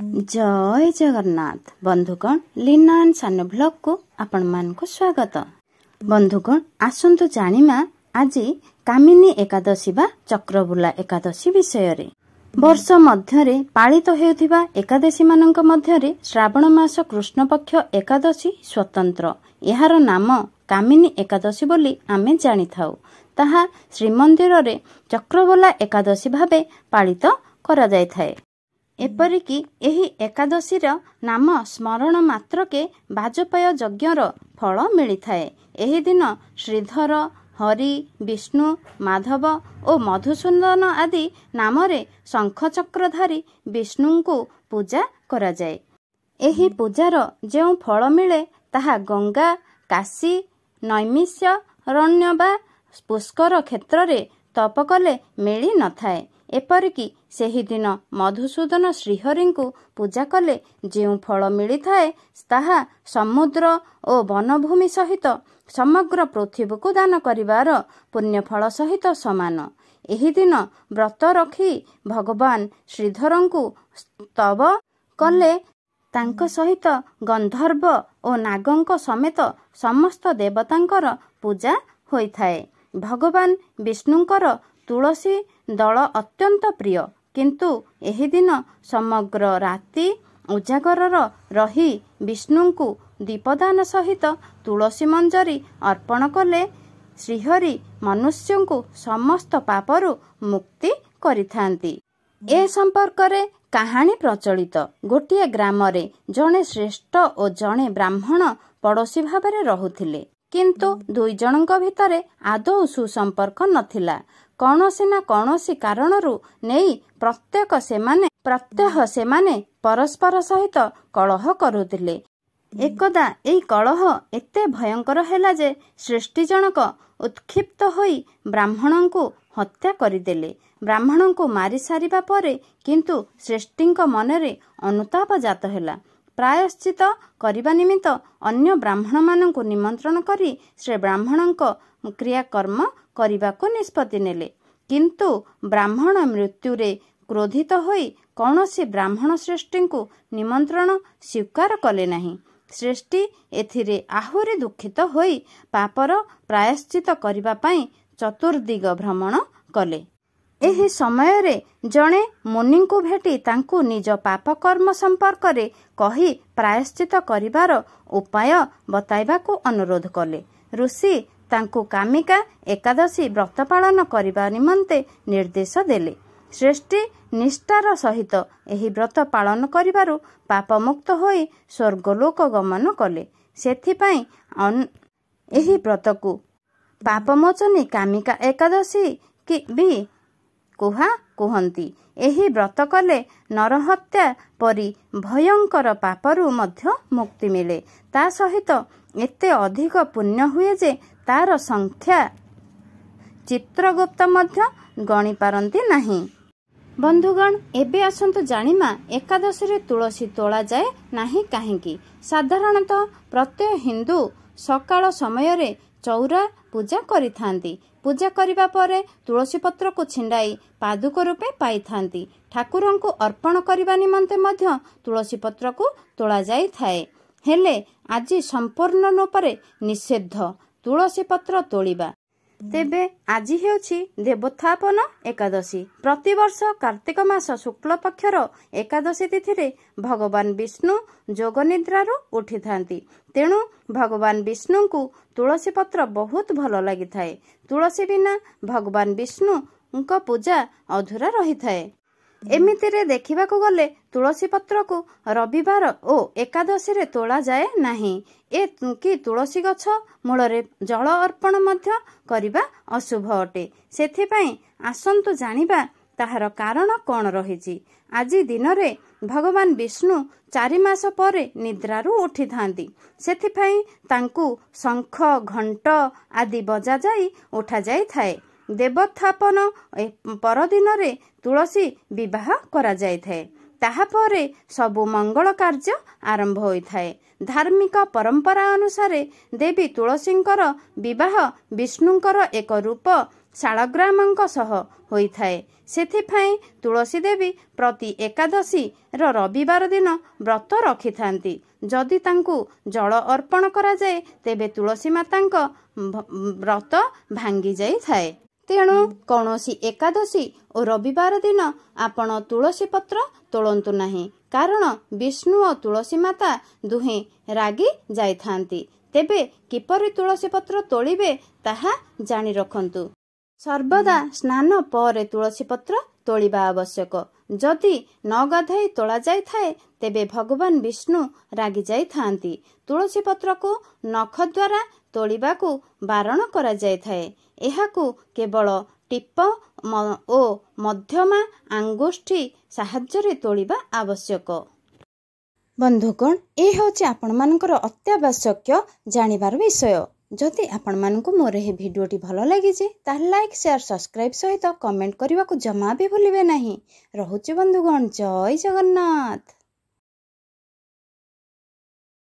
जय जगन्नाथ बंधुगण लीना सानो ब्लॉग को आपण मान को स्वागत। बंधुगण आसंतु जानिमा आज कामिनी एकादशी बा चक्रबुला एकादशी विषय रे। वर्ष मध्यरे पालित हेउथिबा एकादशी मानक मध्यरे श्रावण मास कृष्ण पक्ष एकादशी स्वतंत्र। एहार नाम कामिनी एकादशी बोली आमे जानि थाउ। ताहा श्रीमंदिर रे चक्रबुला एकादशी भाबे पालित करा जाय थाए। एपरिकी एही एकादशीर नाम स्मरण मात्रके बाजपेय यज्ञर फल मिली थाए। एही दिन श्रीधर हरि विष्णु माधव और मधुसूदन आदि नामरे शंख चक्रधारी विष्णु को पूजा करा जाए। एही पूजार जो फल मिले ताहा गंगा काशी नैमिष्य रण्य बा पुष्कर क्षेत्र रे तप कले मिली न थाए। एपरिकी सेही दिन मधुसूदन श्रीहरि को पूजा कले जो फल मिली थाए ताहा समुद्र और वनभूमि सहित समग्र पृथ्वी को दान करिवार पुण्य फल सहित समान। एही दिन व्रत रखी भगवान श्रीधर को स्तव कले तांको सहित गंधर्व और नागंक समेत समस्त देवतांकर पूजा होई थाए। भगवान विष्णुंकर तुलसी दल अत्यंत प्रिय, किंतु एही दिन समग्र राति उजागर रही विष्णु को दीपदान सहित तुलसी मंजरी अर्पण कले श्रीहरि मनुष्य को समस्त पापरु मुक्ति करिथांती। ए संपर्क रे कहानी प्रचलित। गोटिए ग्राम रे जणे श्रेष्ठ और जणे ब्राह्मण पड़ोशी भाबरे रहुथिले, किंतु दुई जनक भितरे आदौ सुसंपर्क नथिला। कौनसी ना कौनसी कारणरू नेई प्रत्यह सेमाने परस्पर सहित कलह करुथिले। एकदा एई कलह एते भयंकर हेला जे श्रेष्ठी जनक उत्क्षिप्त होई ब्राह्मण को हत्या करिदेले। ब्राह्मण को मारी सारिबा परे किंतु श्रेष्ठीଙ୍କ मनरे अनुताप जात हेला। प्रायश्चित करिबा निमित्त अन्य ब्राह्मण माननकु निमंत्रण करी श्री ब्राह्मणଙ୍କ क्रियाकर्म करबाको निष्पत्ति नेले, किंतु ब्राह्मण मृत्यु रे क्रोधित होई कौनसी ब्राह्मण श्रेष्ठी को निमंत्रण स्वीकार कले नहीं। श्रेष्ठी एथिरे आहुरी दुखित होई पापर प्रायश्चित करिबा पई चतुर्दिग भ्रमण कले। एही समय रे जणे मुनि को भेटी तांकु निज पाप कर्म संपर्क रे कही प्रायश्चित करिवार उपाय बताइबाकू अनुरोध कले। ऋषि तांकु कामिका एकादशी व्रत पालन करिबा निमंते निर्देश देले। श्रेष्ठी निष्ठार सहित एही व्रत पालन करिबारु पाप मुक्त होई स्वर्गलोक गमन कले। सेथिपई एही व्रत को पापमोचनी कामिका एकादशी कि भी कुहंती। एही व्रत कले नरहत्या परि भयंकर पापरु मध्य मुक्ति मिले। ता सहित एते अधिक पुण्य हुए जे तार संख्या चित्रगुप्त मध्य गणी पारंती नहीं। बंधुगण एबे आसंतु जानिमा एकादशी रे तुलसी तोला जाए नहीं काहेकि। साधारणतः प्रत्येक हिंदू सकाळ समय रे चौरा पूजा करिथांती। पूजा करिबा परे तुलसी पत्र को छिंडाई पादुक रूपे पाइथांती। ठाकुरन को अर्पण करिबा निमंते मध्य तुलसी पत्र को तोला जाई थाए। हेले आज संपूर्ण रूपरे निषेध तुलसी पत्र तोलिबा। तेबे आज हेउछि देवोत्थापन एकादशी। प्रतिवर्ष कार्तिक मास शुक्ल पक्षर एकादशी तिथि रे भगवान विष्णु जोग निद्रारू उठी थांती। तेणु भगवान विष्णु को तुलसी पत्र बहुत भल लगी थाए। तुलसी बिना भगवान विष्णु पूजा अधूरा रही थाए। एमितिरे देखिबाकू गले तुलसी पत्र को रविवार ओ एकादशी रे तोला जाए नहीं। ए कि तुलसी गछ मूलरे जल अर्पण मध्य करिबा अशुभ अटे। सेथिपई आसंतु जानिबा ताहार कारण कौन रहिछि। आज दिन रे भगवान विष्णु 4 मास परे निद्रारू उठी थांती। सेथिपई तांकु शंख घंट आदि बजा जाई उठा जाई थाए। देवोत्थापन परदिन रे तुलसी विवाह करा जाय थाए। ताहा परे सबु मंगल कार्य आरंभ होई थाए। धार्मिक परंपरा अनुसार देवी तुलसींकर विवाह विष्णुंकर एक रूप ଶାଳଗ୍ରାମଙ୍କ ସହ ହୋଇଥାଏ। ସେଥିପାଇଁ ତୁଳସୀ ଦେବୀ ପ୍ରତି ଏକାଦଶୀର ରବିବାର ଦିନ ବ୍ରତ ରଖିଥାନ୍ତି। ଯଦି ତାଙ୍କୁ ଜଳ ଅର୍ପଣ କରାଯାଏ ତେବେ ତୁଳସୀ ମାତାଙ୍କ ବ୍ରତ ଭାଙ୍ଗି ଯାଇଥାଏ। ତେଣୁ କୌଣସି ଏକାଦଶୀ ଓ ରବିବାର ଦିନ ଆପଣ ତୁଳସୀ ପତ୍ର ତୋଳନ୍ତୁ ନାହିଁ, କାରଣ ବିଷ୍ଣୁ ଓ ତୁଳସୀ ମାତା ଦୁହେଁ ରାଗି ଯାଇଥାନ୍ତି। ତେବେ କିପରି ତୁଳସୀ ପତ୍ର ତୋଳିବେ ତାହା ଜାଣି ରଖନ୍ତୁ। ସର୍ବଦା ସ୍ନାନ ପରେ ତୁଳସୀ ପତ୍ର ତୋଳିବା ଆବଶ୍ୟକ। ଯଦି ନ ଗାଧୋଇ ତୋଳା ଯାଇଥାଏ ତେବେ ଭଗବାନ ବିଷ୍ଣୁ ରାଗି ଯାଇଥାନ୍ତି। ତୁଳସୀ ପତ୍ରକୁ ନଖ ଦ୍ୱାରା ତୋଳିବାକୁ ବାରଣ କରାଯାଇଥାଏ। ଏହାକୁ କେବଳ ଟିପ ଓ ମଧ୍ୟମା ଆଙ୍ଗୁଠି ସାହାଯ୍ୟରେ ତୋଳିବା ଆବଶ୍ୟକ। ବନ୍ଧୁଗଣ, ଏ ହେଉଛି ଆପଣମାନଙ୍କର ଅତ୍ୟାବଶ୍ୟକ ଜାଣିବାର ବିଷୟ। ଯଦି ଆପଣମାନଙ୍କୁ ମୋର ଏହି ଭିଡ଼ିଓଟି ଭଲ ଲାଗିଛି ତାହେଲେ ଲାଇକ୍, ସେୟାର, ସବସ୍କ୍ରାଇବ୍ ସହିତ କମେଣ୍ଟ କରିବାକୁ ଜମା ବି ଭୁଲିବେ ନାହିଁ। ରହୁଛି ବନ୍ଧୁଗଣ, ଜୟ ଜଗନ୍ନାଥ।